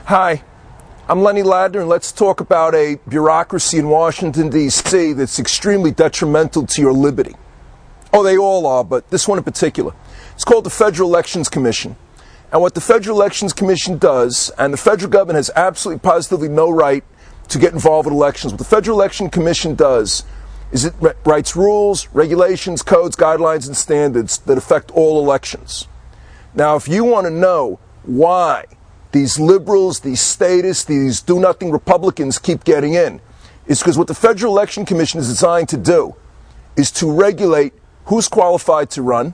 Hi, I'm Lenny Ladner, and let's talk about a bureaucracy in Washington, D.C. that's extremely detrimental to your liberty. Oh, they all are, but this one in particular. It's called the Federal Elections Commission. And what the Federal Elections Commission does, and the federal government has absolutely positively no right to get involved with elections. What the Federal Election Commission does is it writes rules, regulations, codes, guidelines, and standards that affect all elections. Now, if you want to know why these liberals, these statists, these do-nothing Republicans keep getting in, it's because what the Federal Election Commission is designed to do is to regulate who's qualified to run,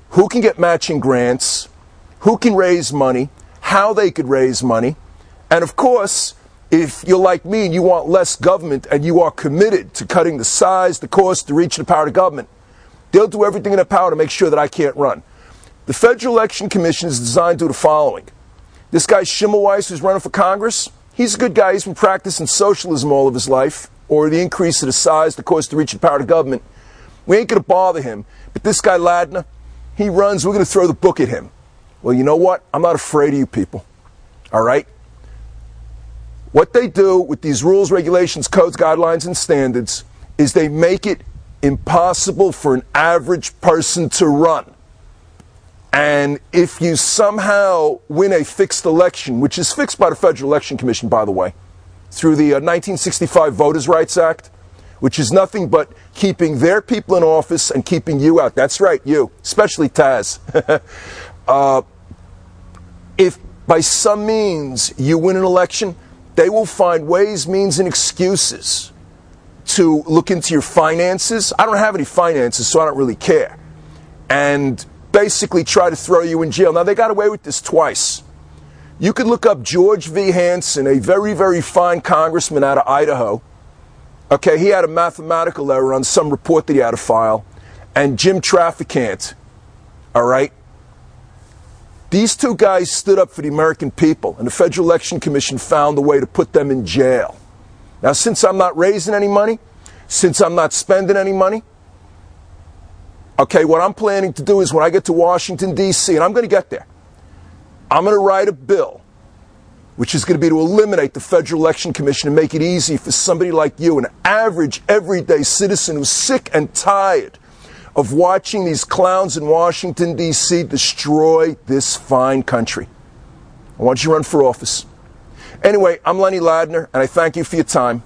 who can get matching grants, who can raise money, how they could raise money, and of course, if you're like me and you want less government and you are committed to cutting the size, the cost, the reach, and the power of government, they'll do everything in their power to make sure that I can't run. The Federal Election Commission is designed to do the following. This guy Schimmelweiss, who's running for Congress, he's a good guy. He's been practicing socialism all of his life, or the increase of the size, the cost, the reach, and power of government. We ain't going to bother him. But this guy Ladner, he runs, we're going to throw the book at him. Well, you know what? I'm not afraid of you people. All right? What they do with these rules, regulations, codes, guidelines, and standards is they make it impossible for an average person to run. And if you somehow win a fixed election, which is fixed by the Federal Election Commission, by the way, through the 1965 Voters' Rights Act, which is nothing but keeping their people in office and keeping you out. That's right, you, especially Taz. If by some means you win an election, they will find ways, means, and excuses to look into your finances. I don't have any finances, so I don't really care. And basically try to throw you in jail. Now, they got away with this twice. You could look up George V. Hansen, a very, very fine congressman out of Idaho. Okay, he had a mathematical error on some report that he had to file. And Jim Traficant, all right? These two guys stood up for the American people, and the Federal Election Commission found a way to put them in jail. Now, since I'm not raising any money, since I'm not spending any money, okay, what I'm planning to do is when I get to Washington, D.C., and I'm going to get there, I'm going to write a bill, which is going to be to eliminate the Federal Election Commission and make it easy for somebody like you, an average, everyday citizen who's sick and tired of watching these clowns in Washington, D.C. destroy this fine country. I want you to run for office. Anyway, I'm Lenny Ladner, and I thank you for your time.